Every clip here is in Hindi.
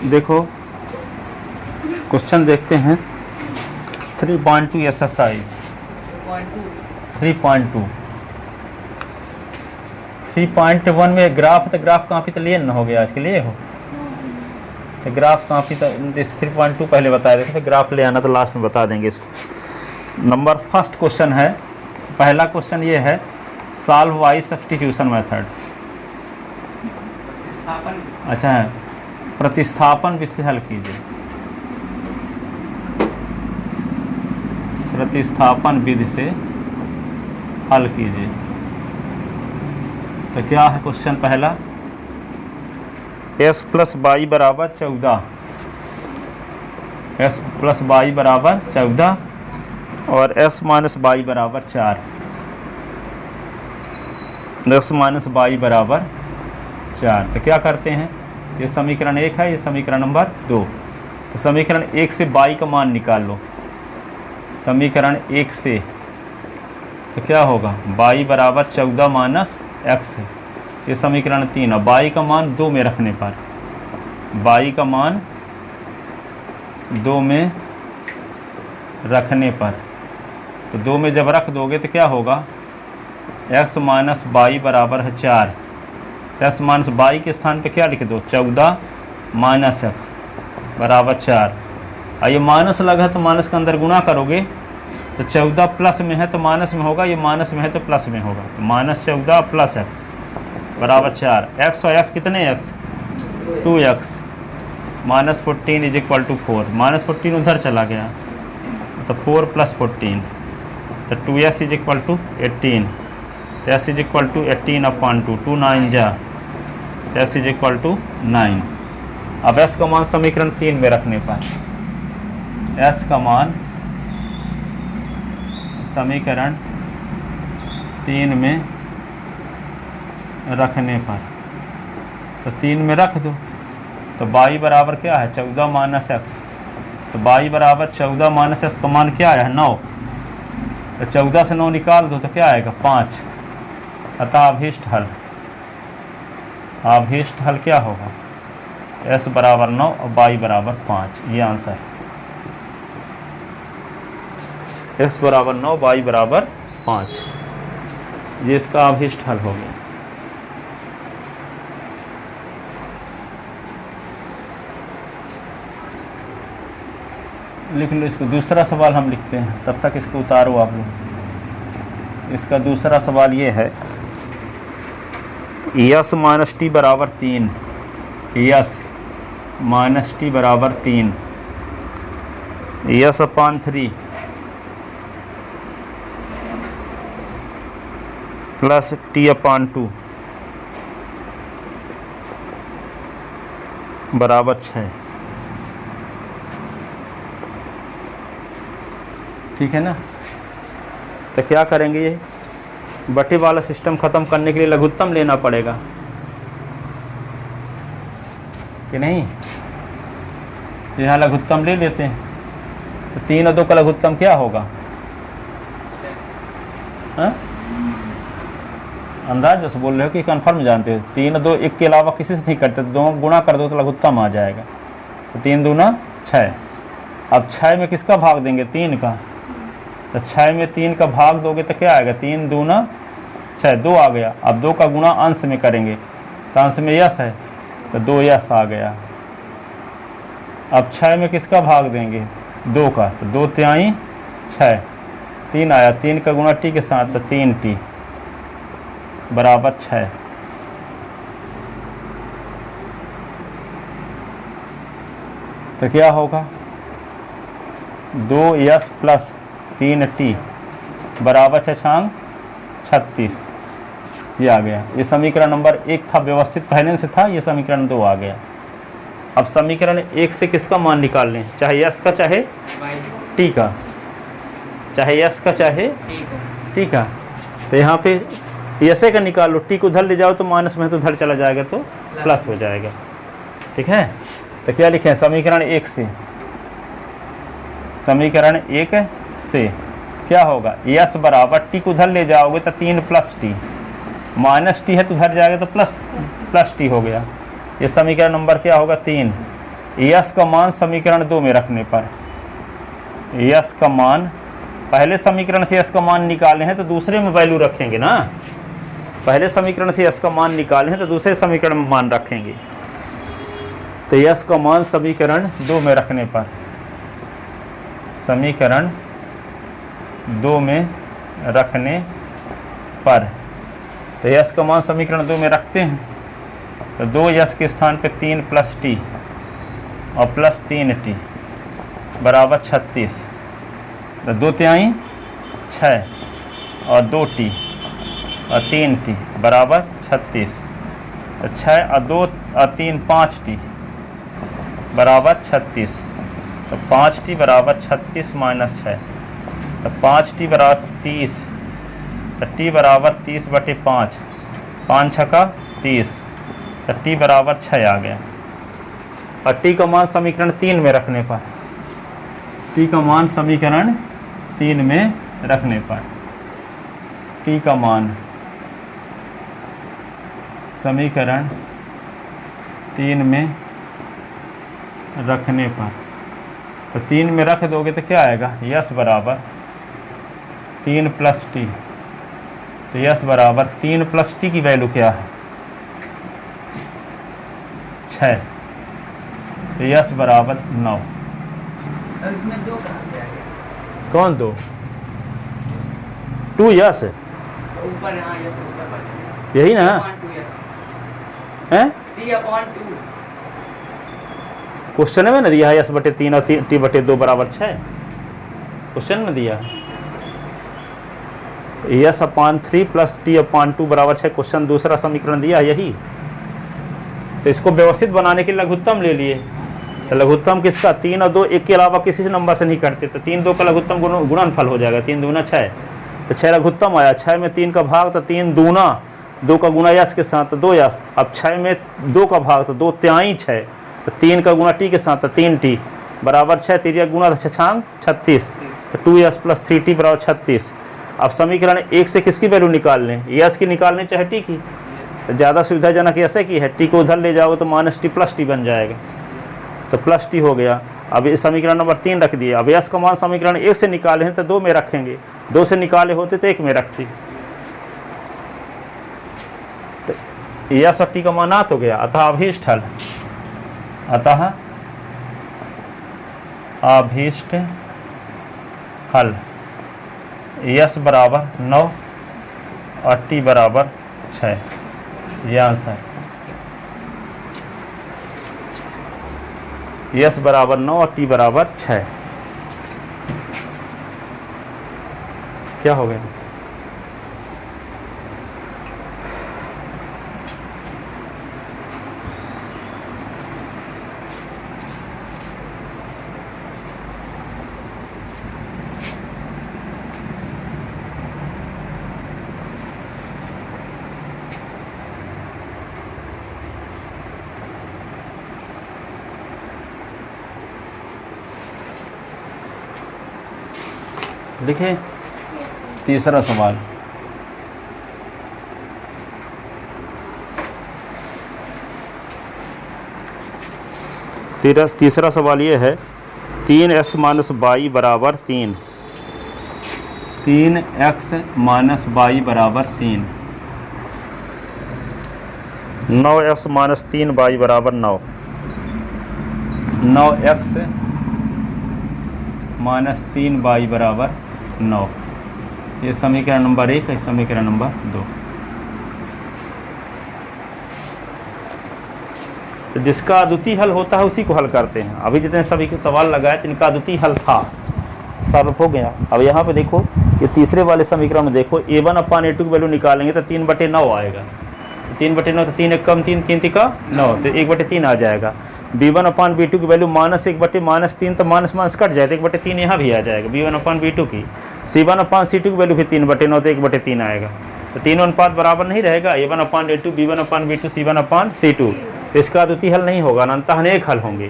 देखो क्वेश्चन देखते हैं। 3.2 एक्सरसाइज 3.2 3.1 में ग्राफ, तो ग्राफ कॉपी तो लिए न हो गया आज के लिए हो, तो ग्राफ कॉपी तो इस 3.2 पहले बता देते, फिर ग्राफ ले आना तो लास्ट में बता देंगे इसको। नंबर फर्स्ट क्वेश्चन है, पहला क्वेश्चन ये है, सॉल्व वाई सब्स्टिट्यूशन मेथड। अच्छा है, प्रतिस्थापन विधि से हल कीजिए। प्रतिस्थापन विधि से हल कीजिए। तो क्या है क्वेश्चन पहला, s प्लस वाई बराबर 14, s प्लस वाई बराबर 14 और s माइनस वाई बराबर 4, s माइनस वाई बराबर 4। तो क्या करते हैं, ये समीकरण 1 है, ये समीकरण नंबर 2। तो समीकरण 1 से y का मान निकाल लो। समीकरण 1 से तो क्या होगा, y बराबर 14 माइनस x है। ये समीकरण 3 है। y का मान 2 में रखने पर, y का मान 2 में रखने पर, तो 2 में जब रख दोगे तो क्या होगा, x माइनस वाई बराबर है 4। x माइनस वाई के स्थान पे क्या लिख दो, 14 माइनस x बराबर 4। और ये माइनस लगा तो माइनस के अंदर गुणा करोगे तो 14 प्लस में है तो माइनस में होगा, ये माइनस में है तो प्लस में होगा, तो माइनस 14 प्लस x बराबर 4। x और x कितने x, 2x minus 14 is equal to 4। Minus 14 उधर चला गया तो 4 प्लस 14, तो 2s इज इक्वल टू 18, तो s इज इक्वल टू 18/2, 2 9 जा, तो s इज इक्वल टू 9। अब s का मान समीकरण 3 में रखने पर, s का मान समीकरण 3 में रखने पर, तो 3 में रख दो, तो y बराबर क्या है, 14 माइनस x, तो y बराबर 14 माइनस x का मान क्या है, 9। तो 14 से 9 निकाल दो तो क्या आएगा, 5। अतः अभीष्ट हल, अभीष्ट हल क्या होगा, s बराबर 9 और y बराबर 5। ये आंसर, x बराबर 9 y बराबर 5, ये इसका अभीष्ट हल हो गया। लिख लो इसको। दूसरा सवाल हम लिखते हैं, तब तक इसको उतारो आप लोग। इसका दूसरा सवाल ये है, यस माइनस टी बराबर 3, यस माइनस टी बराबर 3, यस अपान 3 प्लस टी अपान 2 बराबर 6। ठीक है ना। तो क्या करेंगे, ये बटे वाला सिस्टम ख़त्म करने के लिए लघुत्तम लेना पड़ेगा कि नहीं। यहाँ लघुत्तम ले लेते हैं, तो 3 और 2 का लघुत्तम क्या होगा, हाँ अंदाज से बोल रहे हो कि कन्फर्म जानते हो। 3 और 2 1 के अलावा किसी से नहीं करते, तो 2 गुणा कर दो तो लघुत्तम आ जाएगा। तो 3 दूना 6। अब 6 में किसका भाग देंगे, 3 का, तो 6 में 3 का भाग दोगे तो क्या आएगा, 3 दूना 6, 2 आ गया। अब 2 का गुणा अंश में करेंगे, तो अंश में यस है तो 2 यस आ गया। अब 6 में किसका भाग देंगे, 2 का, तो 2 तिहाई 6, 3 आया। 3 का गुणा टी के साथ, तो 3 टी बराबर 6। तो क्या होगा, 2 यस प्लस 3 टी बराबर 6 36। ये आ गया। ये समीकरण नंबर 1 था, व्यवस्थित पहले से था, ये समीकरण 2 आ गया। अब समीकरण 1 से किसका मान निकाल लें, चाहे यस का चाहे टी का, चाहे यस का चाहे टी का। तो यहाँ पे यसे का निकाल लो, टी को उधर ले जाओ तो माइनस में, तो उधर चला जाएगा तो प्लस हो जाएगा। ठीक है। तो क्या लिखें, समीकरण 1 से, समीकरण 1 से क्या होगा, यस बराबर टी को उधर ले जाओगे तो 3 प्लस टी, माइनस टी है तो उधर जाएगा तो प्लस टी हो गया। ये समीकरण नंबर क्या होगा, 3। यस का मान समीकरण 2 में रखने पर, यस का मान, पहले समीकरण से यस का मान निकाले हैं तो दूसरे में वैल्यू रखेंगे ना, पहले समीकरण से यस का मान निकाले हैं तो दूसरे समीकरण में मान रखेंगे। तो यस का मान समीकरण 2 में रखने पर, समीकरण 2 में रखने पर, तो यस का मान समीकरण 2 में रखते हैं तो 2 यस के स्थान पे 3 प्लस टी और प्लस 3t बराबर 36, तो 2 तिहाई 6 और 2t और 3t बराबर 36, तो 6 और 2 और 3 5t बराबर 36, तो 5t बराबर 36 माइनस 6, तो 5t बराबर 30, तो t बराबर 30/5, 5 छक्का 30, तो t बराबर 6 आ गया। और t का मान समीकरण 3 में रखने पर, t का मान समीकरण 3 में रखने पर, t का मान समीकरण 3 में रखने पर, तो 3 में रख दोगे तो क्या आएगा, यस बराबर 3 प्लस टी, तो यस बराबर 3 प्लस टी की वैल्यू क्या है 6, तो यस बराबर 9। इसमें 2 कहाँ से आ गया? कौन 2? 2 यस ऊपर, हाँ यस ऊपर पर, यही ना 2 यस है, 3/2। क्वेश्चन में ना दिया है यस/3 और t/2 बराबर 6, क्वेश्चन में दिया है यस/3 प्लस t/2 बराबर 6, क्वेश्चन दूसरा समीकरण दिया है यही। तो इसको व्यवस्थित बनाने के लिए लघुत्तम ले लिए, तो लघुत्तम किसका, 3 और 2 एक के अलावा किसी से नंबर से नहीं करते, तो 3 2 का लघुत्तम गुणनफल हो जाएगा, 3 दूना 6, तो 6 लघुत्तम आया, 6 में 3 का भाग तो 3 दूना, 2 का गुणा यस के साथ तो 2 यस, अब 6 में 2 का भाग तो 2 तिहाई 6, तो 3 का गुणा टी के साथ तो 3t बराबर 6, 3 गुणा तो 6 36, तो 2s प्लस 3t बराबर 36। अब समीकरण 1 से किसकी वैल्यू निकाल लें, यस की निकालनी चाहे टी की, तो ज़्यादा सुविधाजनक ऐसे की है, टी को उधर ले जाओगे तो माइनस टी प्लस टी बन जाएगा, तो प्लस टी हो गया। अब इस समीकरण नंबर 3 रख दिए। अब यस का मान समीकरण 1 से निकाले हैं तो 2 में रखेंगे, 2 से निकाले होते तो 1 में रखते, तो यस और टी का मान आत हो गया, अतः अभीष्ट हल, अतः अभीष्ट हल यस बराबर 9 और टी बराबर 6, ये आंसर, यस बराबर 9 और टी बराबर 6। क्या हो गया, लिखे तीसरा सवाल, तीसरा सवाल ये है 3x माइनस वाई बराबर 3, 3x माइनस वाई बराबर 3, 9x माइनस 3 वाई बराबर 9, 9x माइनस 3 वाई बराबर 9, ये समीकरण नंबर 1 है, समीकरण नंबर 2। तो जिसका अद्वितीय हल होता है उसी को हल करते हैं। अभी जितने सभी के सवाल लगाए तो इनका अद्वितीय हल था, सॉल्व हो गया। अब यहाँ पे देखो, ये तीसरे वाले समीकरण में देखो, a1/a2 की वैल्यू निकालेंगे तो 3/9 आएगा, 3/9 तो 3 एक कम 3 3 का 9, तो 1/3 आ जाएगा। b1/b2 की वैल्यू -1/-3, तो माइनस माइनस कट जाए तो 1/3 यहाँ भी आ जाएगा b1/b2 की। c1/c2 की वैल्यू भी 3/9 तो 1/3 आएगा, तो तीनों अनुपात बराबर नहीं रहेगा, a1/a2 b1/b2 c1/c2, तो इसका अद्वितीय हल नहीं होगा, अनंतः अनेक हल होंगे।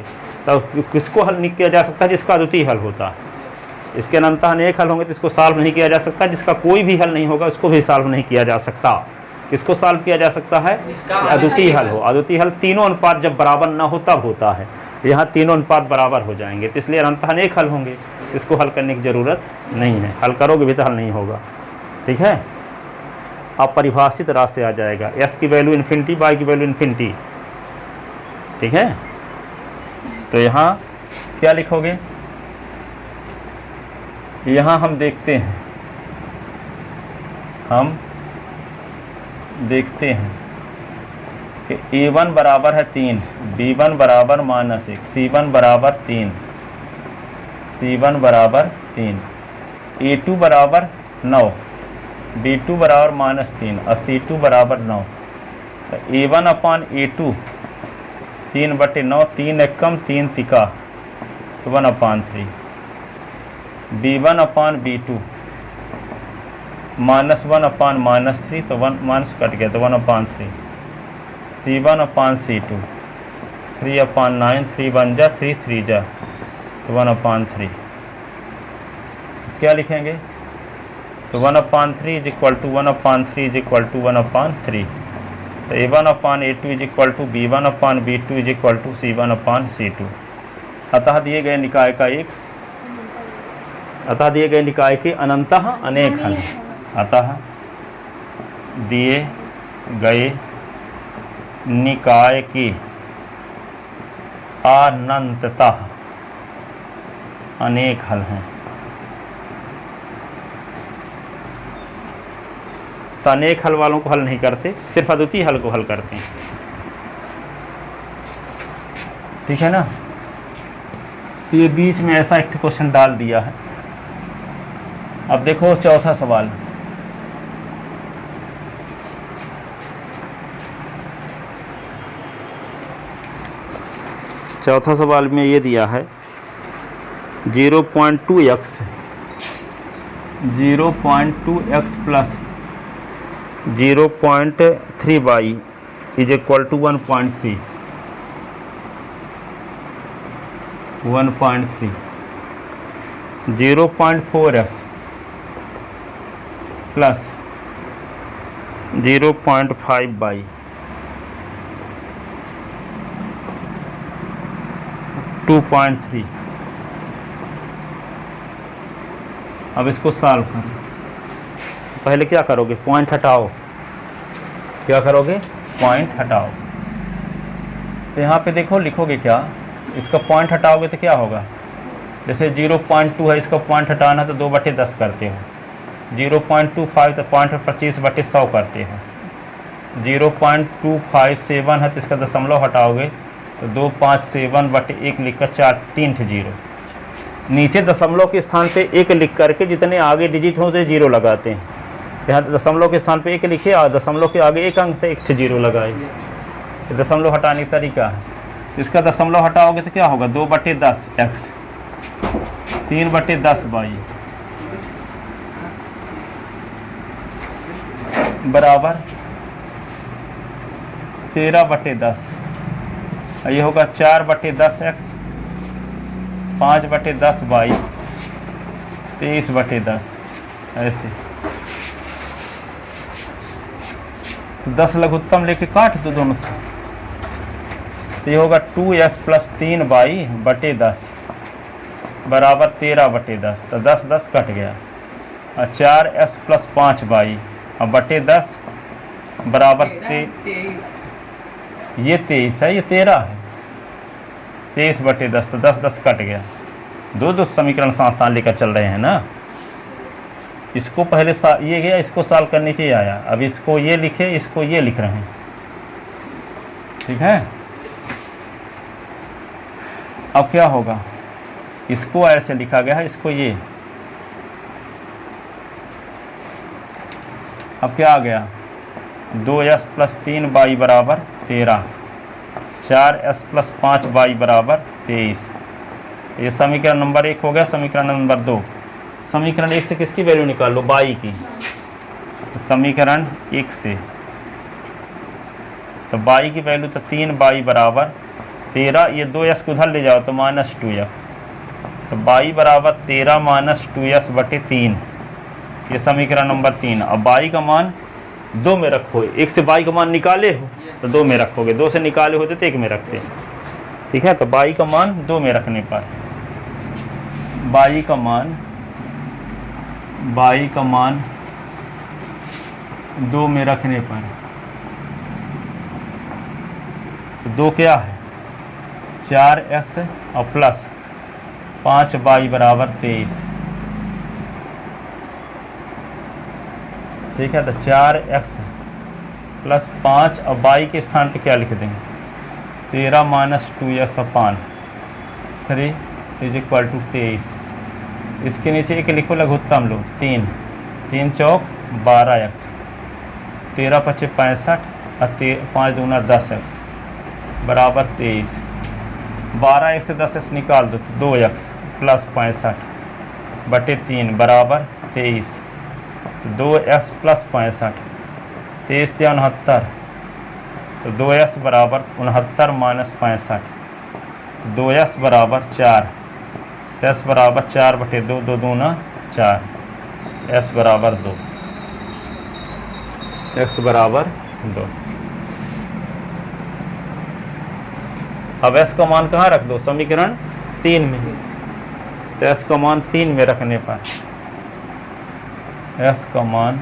तो किसको हल नहीं किया जा सकता, जिसका अद्वितीय हल होता, इसके अनंतः अनेक हल होंगे तो इसको सॉल्व नहीं किया जा सकता, जिसका कोई भी हल नहीं होगा उसको भी सॉल्व नहीं किया जा सकता। किसको सॉल्व किया जा सकता है? इसका अद्वितीय हल हो। अद्वितीय हल तीनों अनुपात जब बराबर ना हो तब होता है, यहाँ तीनों अनुपात बराबर हो जाएंगे, तो इसलिए अनंतः अनेक हल होंगे, इसको हल करने की ज़रूरत नहीं है। हल करोगे भी तो हल नहीं होगा। ठीक है, अब परिभाषित राशि आ जाएगा, s की वैल्यू इन्फिनिटी, y की वैल्यू इन्फिनिटी। ठीक है, तो यहाँ क्या लिखोगे? यहाँ हम देखते हैं कि a1 बराबर है 3, b1 बराबर -1, c1 बराबर 3, c1 बराबर 3, a2 बराबर 9, b2 बराबर -3 और c2 बराबर 9। तो a1 अपान a2 3/9, 3 एकम 3 तिका तो 1/3, b1 अपान b2 -1 अपान -3 तो 1 माइनस कट गया तो 1/3, c1 अपान c2 3/9, 3 1 जा 3 3 जा तो 1/3। क्या लिखेंगे? तो 1/3 is equal to 1/3 is equal to 1/3। तो a1 upon a2 is equal to b1 upon b2 is equal to c1 upon c2। अतः दिए गए निकाय के अनंतः अनेक हल हैं। अतः दिए गए निकाय की अनंततः अनेक हल हैं। तो अनेक हल वालों को हल नहीं करते, सिर्फ अद्वितीय हल को हल करते हैं। ठीक है ना? तो ये बीच में ऐसा एक क्वेश्चन डाल दिया है। अब देखो चौथा सवाल। चौथा सवाल में ये दिया है 0.2x plus 0.3y is equal to 1.3 0.4x plus 0.5y 2.3। अब इसको सॉल्व करो। पहले क्या करोगे? पॉइंट हटाओ। क्या करोगे? पॉइंट हटाओ। तो यहाँ पे देखो लिखोगे क्या? इसका पॉइंट हटाओगे तो क्या होगा? जैसे 0.2 है, इसका पॉइंट हटाना तो 2/10 करते हो। 0.25 तो पॉइंट 25/100 करते हो। 0.257 है तो इसका दशमलव हटाओगे तो 257/1 लिखकर 3 0। नीचे दशमलव के स्थान पे 1 लिख करके जितने आगे डिजिट होते 0 लगाते हैं। यहाँ दशमलव के स्थान पे 1 लिखे और दशमलव के आगे 1 अंक थे, 1 0 लगाए। तो दशमलव हटाने का तरीका है। इसका दशमलव हटाओगे तो क्या होगा? 2/10 x 3/10 y बराबर 13/10। ये होगा 4/10 x 5/10 y 23/10। ऐसे 10 लघुत्तम लेके काट दो दोनों से। तो ये होगा 2s प्लस 3y/10 बराबर 13/10। तो 10 कट गया और 4s प्लस 5y और /10 बराबर ये 23 है, ये 13 है। 23/10 तो 10 कट गया। दो समीकरण साथ लेकर चल रहे हैं ना। इसको पहले ये गया, इसको सॉल्व करने के आया। अब इसको ये लिखे, इसको ये लिख रहे हैं। ठीक है, अब क्या होगा? इसको ऐसे लिखा गया है, इसको ये। अब क्या आ गया? 2s प्लस 3y बराबर 13, 4s प्लस 5y बराबर 23। ये समीकरण नंबर 1 हो गया। समीकरण नंबर 2, समीकरण 1 से किसकी वैल्यू निकाल लो? y की। तो समीकरण 1 से तो y की वैल्यू तो 3y बराबर 13। ये 2s को उधर ले जाओ तो -2x। तो y बराबर 13 - 2s/3। ये समीकरण नंबर 3। अब y का मान 2 में रखो, 1 से y का मान निकाले हो तो 2 में रखोगे, 2 से निकाले होते तो 1 में रखते। ठीक है, तो y का मान 2 में रखने पर y का मान 2 में रखने पर 2 क्या है 4x और प्लस 5y बराबर 23। ठीक है, तो 4x प्लस 5 और y के स्थान पे क्या लिख देंगे 13 minus 2x upon 3 is equal to 23। इसके नीचे एक लिखो लघुत्तम लो 3 3 चौक 12x 13 पचे 65 और 5 दूना 10x बराबर 23। 12x से 10x निकाल दो तो 2x प्लस 65 बटे 3 बराबर 23। 2x प्लस 65 23 या 69, तो 2x बराबर 69 माइनस 65, 2x बराबर 4, s बराबर 4 बटे 2 2 दूना 4, s बराबर 2, x बराबर 2। अब s का मान कहाँ रख दो समीकरण 3 में, तो s का मान 3 में रखने पर s का मान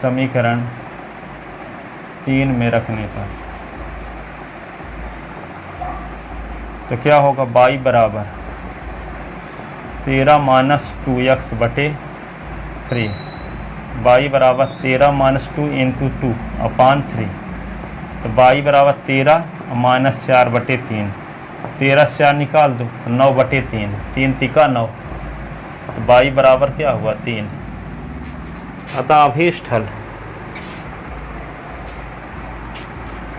समीकरण 3 में रखने पर तो क्या होगा y बराबर 13 माइनस 2x बटे 3, y बराबर 13 माइनस 2 इंटू 2 अपान 3, तो y बराबर 13 माइनस 4 बटे 3, 13 से 4 निकाल दो 9 बटे 3, 3 तिका 9, तो y बराबर क्या हुआ 3। अतः अभीष्ट हल,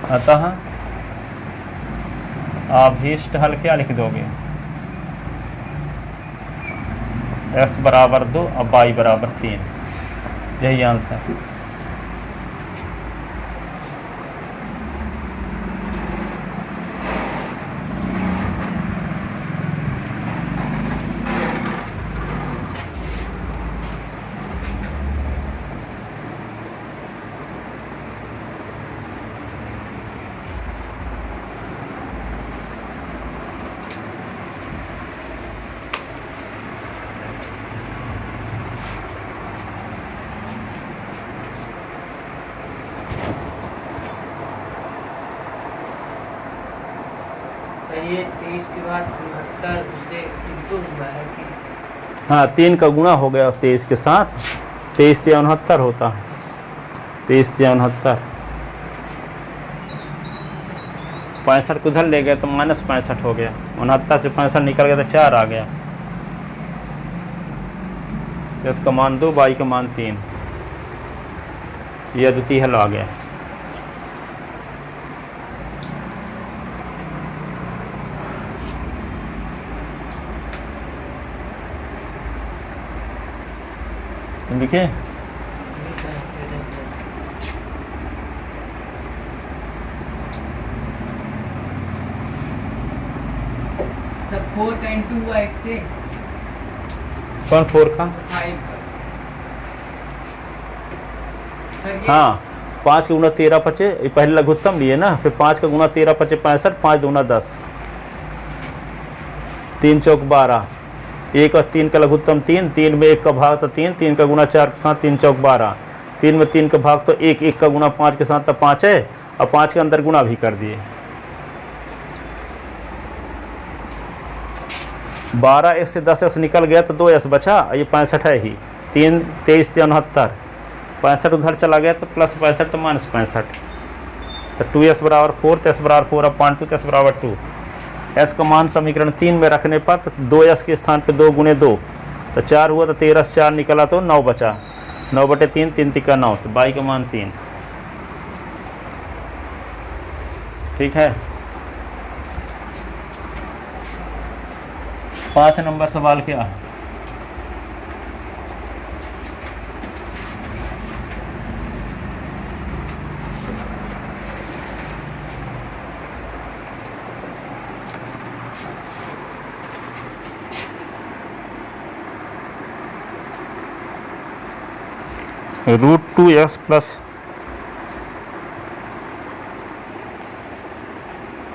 अतः अभीष्ट हल क्या लिख दोगे s बराबर 2 और y बराबर 3, यही आंसर। ये 23 के बाद 69 उससे इंटू हुआ है कि हाँ 3 का गुणा हो गया 23 के साथ, 23 या 69 होता है, 23 या 69, 65 को उधर ले गए तो माइनस 65 हो गया, 69 से 65 निकल गया तो 4 आ गया, इसका मान 2 y का मान 3, यह द्वितीय हल आ गया। लिखे सब 4 का इंटू हुआ इससे कौन 4 का 5 का सर ये हाँ 5 का गुना 13 पचे, ये पहले लघुत्तम लिए ना, फिर 5 का गुना 13 पचे 65, 5 दूना 10, 3 चौक 12, 1 और 3 का लघुत्तम 3, 3 में 1 का भाग तो 3, 3 का गुना 4 के साथ 3 चौक 12, 3 में 3 का भाग तो 1, 1 का गुना 5 के साथ तो 5 है, और 5 के अंदर गुना भी कर दिए। 12 से 10 निकल गया तो 2 बचा, ये 65 है ही, 3 23 69, 65 उधर चला गया तो प्लस 65 तो माइनस 65, तो 2s बराबर 4, तो s बराबर 4 अपान 2, तो s बराबर 2। s का मान समीकरण 3 में रखने पर तो 2s के स्थान पे 2 गुने 2 तो 4 हुआ, तो 13 से 4 निकला तो 9 बचा, 9 बटे 3, 3 तिक्का 9, तो y का मान 3। ठीक है, 5 नंबर सवाल क्या है? √2x plus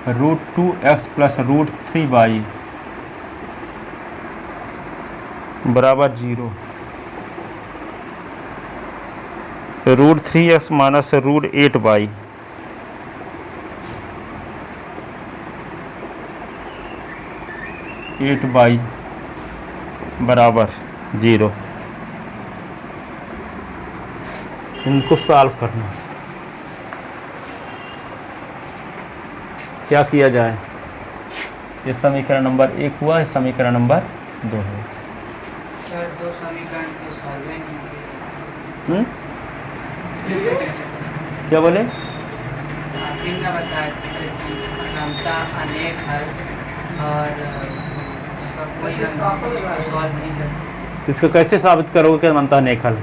√2x plus √3y बराबर 0। √3x माइनस √8y बराबर 0। इनको सॉल्व करना, क्या किया जाए? ये समीकरण नंबर 1 हुआ, ये समीकरण नंबर 2 है। सर 2 समीकरण तो सॉल्व ही नहीं किए। क्या बोले? आपने ना बताया कि अनंता अनेक हल और इसका कोई हल सॉल्व नहीं कर। इसको कैसे साबित करोगे कि अनंता अनेक हल?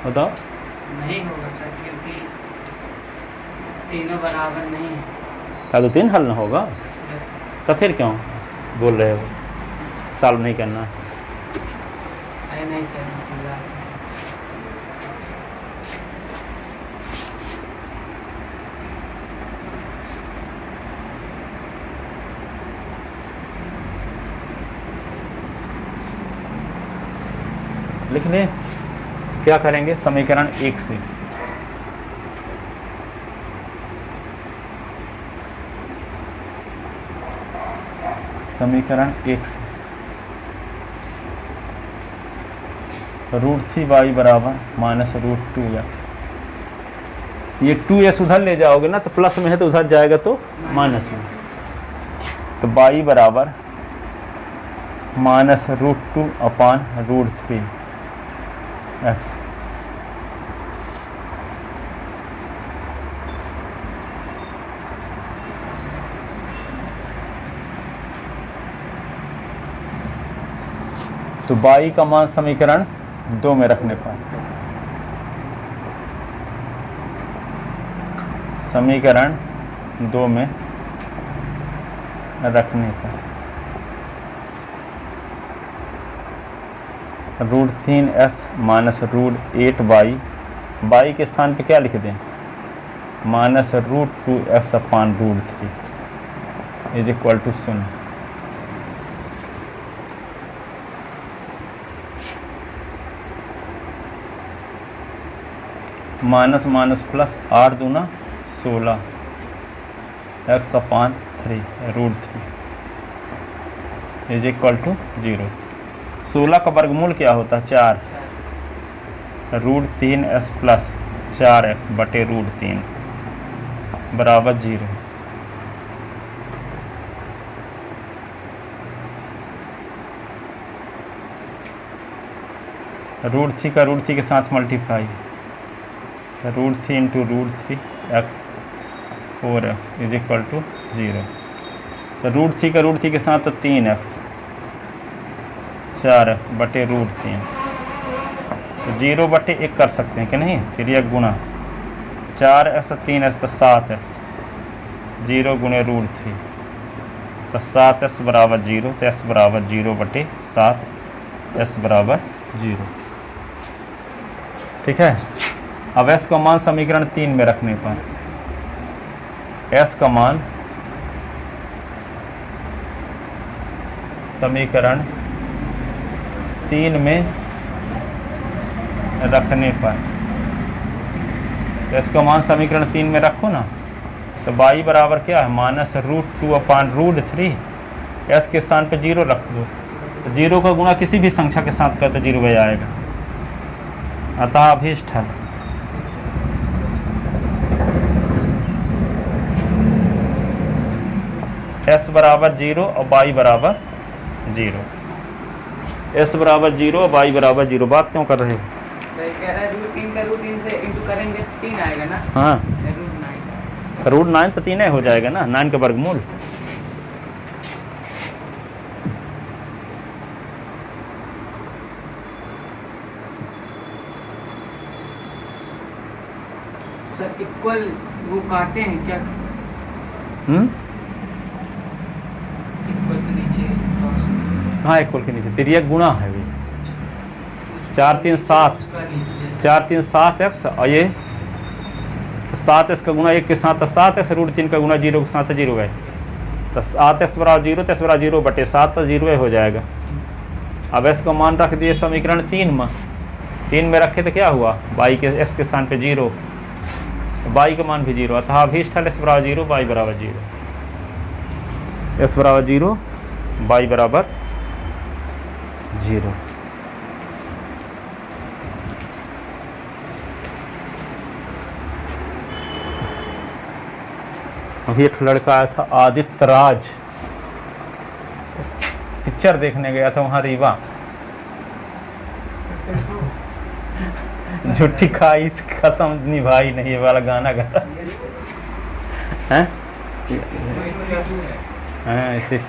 बताओ। नहीं होगा सर, क्योंकि तीनों बराबर नहीं है। तो 3 हल ना होगा, बस तो फिर क्यों बोल रहे हो सॉल्व नहीं करना? है नहीं सर, फिलहाल लिख लें। क्या करेंगे? समीकरण 1 से समीकरण 1 से √3y बराबर माइनस √2x। ये 2s उधर ले जाओगे ना तो प्लस में है, तो उधर जाएगा तो माइनस में। तो y बराबर माइनस √2 अपान √3x। तो y का मान समीकरण 2 में रखने पर, समीकरण 2 में रखने पर √3s माइनस √8y, y के स्थान पे क्या लिख दें? Minus √2x upon √3 is equal to 0। Minus minus plus 8 दूना 16 x upon 3 √3 is equal to 0। 16 का वर्गमूल क्या होता है? 4 √3s प्लस 4x बटे √3 बराबर 0। √3 का √3 के साथ multiply, √3 into √3x 4x is equal to 0। तो √3 का √3 के साथ तो 3x 4x बटे √3, तो 0 बटे 1 कर सकते हैं कि नहीं? फिर यह गुना 4x 3x तो 7x, 0 गुणे √3 तो 7x बराबर 0, तो s बराबर 0 बटे 7, s बराबर 0। ठीक है। अब s का मान समीकरण 3 में रखने पर s का मान समीकरण 3 में रखने पर, s का मान समीकरण 3 में रखो ना, तो y बराबर क्या है? माइनस √2 अपान √3, s के स्थान पे 0 रख दो, तो 0 का गुणा किसी भी संख्या के साथ कर तो 0 बन आएगा। अतः अभीष्ट हल s बराबर 0 और y बराबर 0। s बराबर 0 और y बराबर 0। बात क्यों कर रहे हो? सही कह रहा है। √3 का √3 से इंटू करेंगे 3 आएगा ना? हाँ, √9 √9 तो 3 हो जाएगा ना, 9 का वर्गमूल। सर इक्वल वो काटते हैं क्या? इक्वल के नीचे क्रॉस। हाँ, इक्वल के नीचे तिर्यक गुणा है भी। 4 3 7, उसका लीजिए 4 3 7 एक्स, और ये 7 एक्स का गुना 1 के साथ, तो 7 एक्स रूट 3 का गुना 0 के साथ, तो 0 है, तो 7 एक्स बराबर 0, तो एक्स बराबर 0 बटे 7, तो 0 हो जाएगा। अब एक्स का मान रख दिए समीकरण 3 में, 3 में रखे तो क्या हुआ, वाई के एक्स के स्थान पे 0, तो वाई का मान भी 0, अतः अभीष्टल एक्स बराबर 0, वाई बराबर 0, एक्स बराबर 0, वाई बराबर 0। अभी एक लड़का आया था आदित्य राज, पिक्चर देखने गया था वहाँ रीवा, झूठी खाई कसम निभाई नहीं वाला गाना गा रहा है, हाँ ऐसे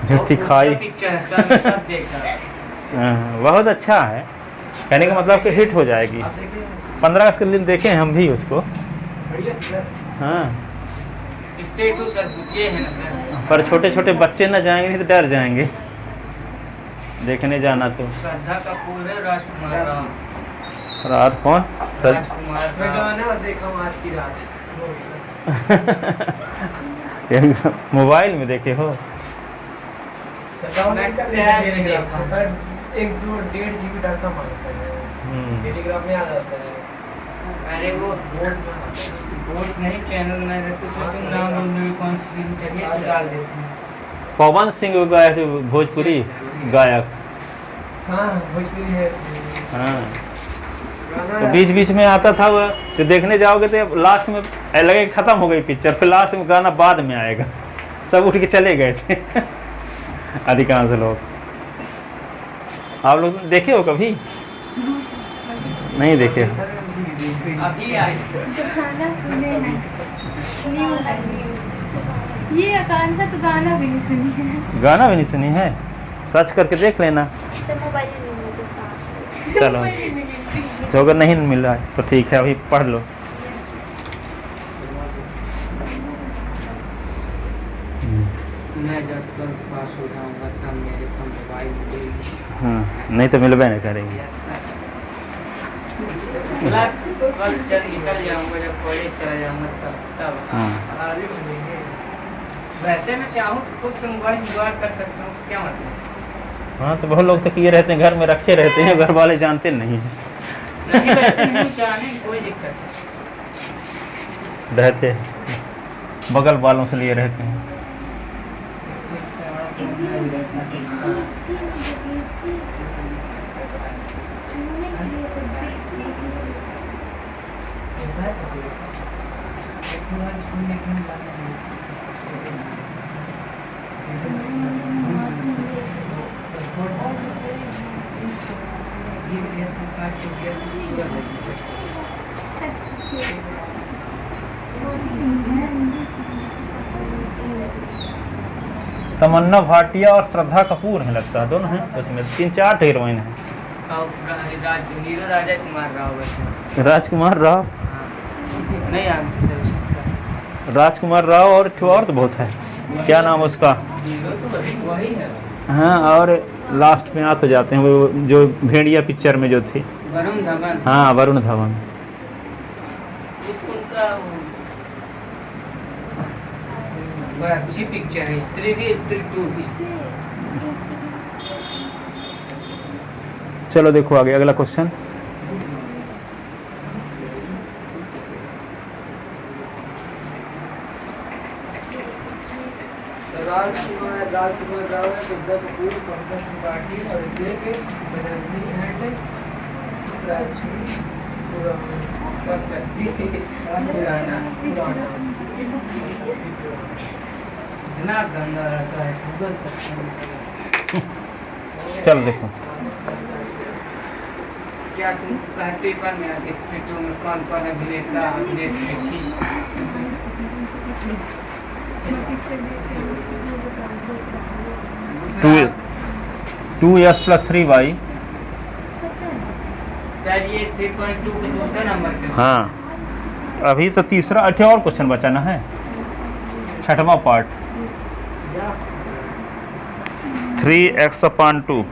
झूठी खाई, पिक्चर सब देखा। हाँ, बहुत अच्छा है, कहने का मतलब कि हिट हो जाएगी। 15 अगस्त के दिन देखे हैं हम भी उसको, हाँ स्टेट टू सर ये है ना सर, पर छोटे छोटे बच्चे ना जाएंगे नहीं तो डर जाएंगे देखने जाना। तो श्रद्धा कपूर है, राजकुमार राव, रात कौन, राजकुमार राव। देखा हूँ आज की रात मोबाइल में देखे हो, मैं टैब में देखा। 1-2-1.5 GB डाटा मांगता है, टेलीग्राम में आ जाता है। अरे वो वोट नहीं चैनल में रहते तो तुम नाम बोल कौन सी फिल्म चाहिए तो डाल देते हैं। पवन सिंह गाए थे भोजपुरी गायक, हाँ भोजपुरी है हाँ, गाना तो बीच बीच में आता था वो, जो देखने जाओगे तो लास्ट में लगे खत्म हो गई पिक्चर, फिर लास्ट में गाना बाद में आएगा, सब उठ के चले गए थे अधिकांश लोग। आप लोग देखे हो कभी, नहीं देखे हो? अभी आई गाना सुने हैं, न्यू है, ये आकांक्षा तो गाना भी नहीं सुनी है। गाना भी नहीं सुनी है, सर्च करके देख लेना। तो मोबाइल नहीं मिलता, चलो जो अगर नहीं मिल रहा है तो ठीक है, अभी पढ़ लो। मैं जब 12th पास हो जाऊंगा तब मेरे को मोबाइल मिलेगी। हाँ, नहीं तो मिलबे नहीं करेंगे। यस सर, कल चल निकल जाऊंगा, जब कॉलेज चला जाऊंगा तब हाँ। वैसे मैं चाहूँ तो खुद से मोबाइल जुगाड़ कर सकता हूँ, क्या मतलब। हाँ तो बहुत लोग तो किए रहते हैं, घर में रखे रहते हैं, घर वाले जानते नहीं नहीं वैसे नहीं चाहने कोई दिक्कत नहीं। रहते बगल वालों से लिए रहते हैं। तमन्ना भाटिया और श्रद्धा कपूर हैं लगता है, दोनों हैं उसमें, 3-4 हीरोइन हैं। और हीरो राजा कुमार राव वैसे। राजकुमार राव, हाँ, नहीं जानते सर उसका। राजकुमार राव और एक और तो बहुत है, क्या नाम है उसका, हीरो तो वही है, हाँ, और लास्ट में आ तो जाते हैं वो जो भेड़िया पिक्चर में जो थे, वरुण धवन। हाँ वरुण धवन। उनका बड़ा अच्छी पिक्चर है, स्त्री भी स्त्री 2 भी। चलो देखो आगे अगला क्वेश्चन। राजकुमार राव है, श्रद्धा कपूर, पंकज त्रिपाठी और इसलिए के बनर्जी एंड कर सकती थी पुराना इतना गंदा रहता है, गूगल सकते हैं। चलो देखो, क्या तुम कहते पर मेरा स्त्री 2 में कौन कौन अभिनेता अभिनेत्री थी? 2s+3y। सर ये 3.2 के दूसरे नंबर पे। हाँ अभी तो तीसरा और क्वेश्चन बचाना है, 6वां part. 3x/2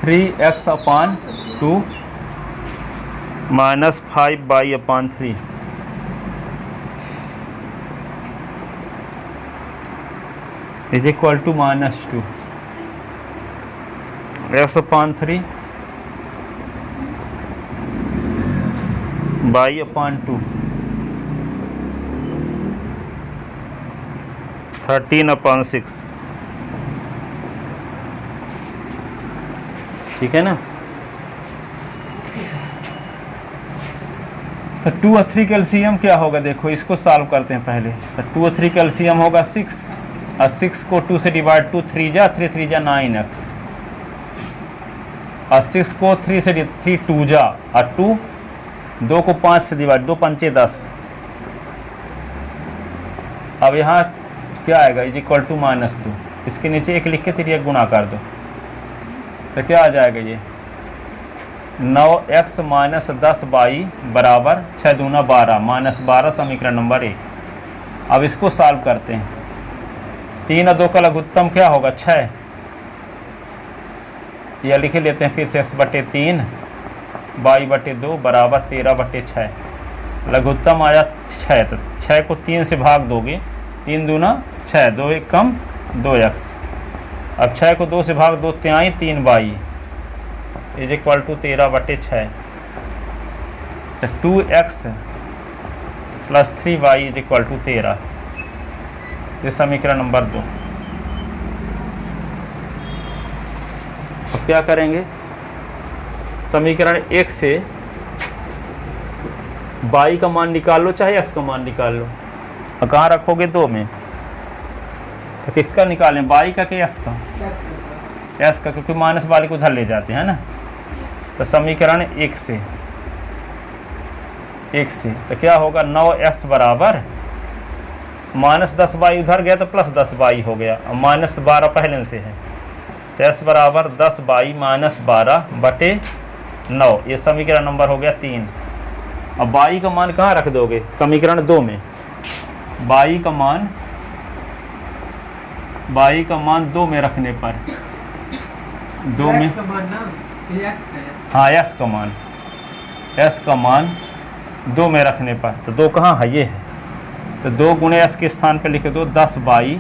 3x/2 minus 5y/3 is equal to -2 x/3 y/2 13/6 ठीक है ना। तो 2 और 3 कैल्शियम क्या होगा, देखो इसको सॉल्व करते हैं पहले। तो 2 और 3 कैल्शियम होगा 6 और 6 को 2 से डिवाइड 2 3 जा 3 3 जा 9x और 6 को 3 से 3 2 जा और 2 को 5 से डिवाइड 2 5 10। अब यहाँ क्या आएगा इज इक्वल टू -2, इसके नीचे एक लिख के तिरिया गुणा कर दो तो क्या आ जाएगा ये 9x - 10y बराबर 6 दूना 12 -12 समीकरण नंबर 1। अब इसको सॉल्व करते हैं। 3 और 2 का लघुत्तम क्या होगा 6, यह लिख लेते हैं फिर से x/3 y/2 बराबर 13/6। लघुत्तम आया 6, तो 6 को 3 से भाग दोगे 3 दूना 6 2 1 कम 2x। अब 6 को 2 से भाग दो 3y इज इक्वल टू 13/6। तो 2x + 3y is equal to 13। ये समीकरण नंबर 2। अब क्या करेंगे, समीकरण 1 से y का मान निकाल लो चाहे x का मान निकाल लो। और कहाँ रखोगे 2 में, तो किसका निकालें, y का कि x का? s का, क्योंकि माइनस वाले को उधर ले जाते हैं ना। तो समीकरण 1 से तो क्या होगा 9s बराबर -10y उधर गया तो +10y हो गया और -12 पहले से है तो s बराबर 10y - 12/9। ये समीकरण नंबर हो गया 3। अब y का मान कहाँ रख दोगे, समीकरण 2 में। y का मान 2 में रखने पर 2 में हाँ s का मान 2 में रखने पर, तो 2 कहाँ है, ये है। तो 2 गुणे s के स्थान पर लिख दो 10y -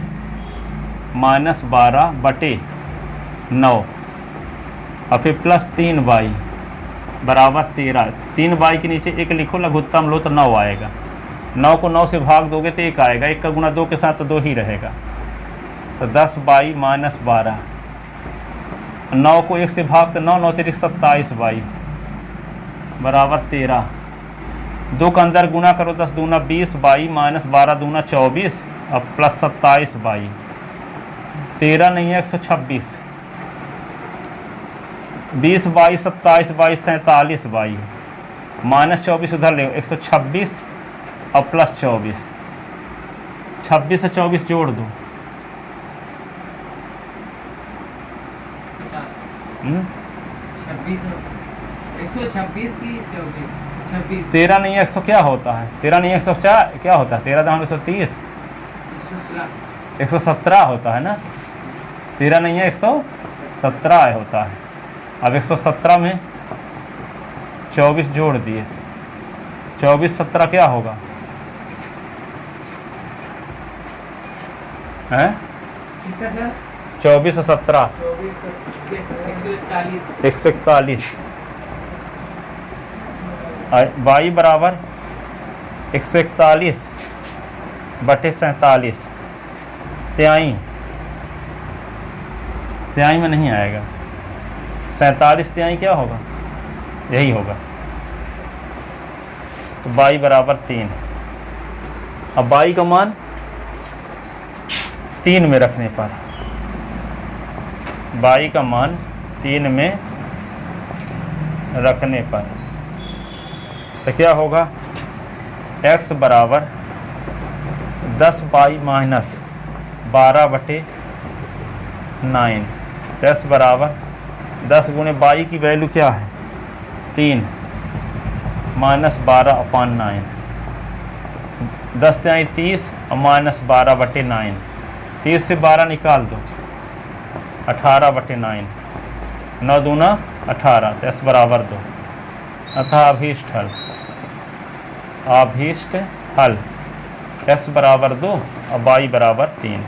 12/9 और फिर +3y बराबर 13। 3y के नीचे 1 लिखो, लघुत्तम लो तो 9 आएगा। 9 को 9 से भाग दोगे तो 1 आएगा, 1 का गुणा 2 के साथ तो 2 ही रहेगा। तो 10y - 12, 9 को 1 से भाग तो 9 9 3 27y बराबर 13। 2 का अंदर गुणा करो 10 दूना 20 y - 12 दूना 24 और +27y। 13 नहीं है 126, 20y 27y 47y -24 उधर ले 126 और +24। 26 से 24 जोड़ दो 126 की 26 13 नहीं 100 क्या होता है, 13 नहीं 104 क्या होता है, 13 दाम 130 117 होता है ना। 13 नहीं है 117 होता है। अब 117 में 24 जोड़ दिए, 24 17 क्या होगा हैं, कितना सर? 24 और 17 141। y बराबर 141/47। त्याई में नहीं आएगा, 47 त्याई क्या होगा, यही होगा। तो y बराबर 3। अब y का मान 3 में रखने पर, y का मान 3 में रखने पर तो क्या होगा, x बराबर 10y - 12/9। x बराबर 10 गुणे y की वैल्यू क्या है 3 -12/9। 10 त्याई 30 और -12/9। 30 से 12 निकाल दो 18/9। 9 दूना 18, तो s बराबर 2। अतः अभीष्ट हल, अभीष्ट हल s बराबर 2 और y बराबर 3।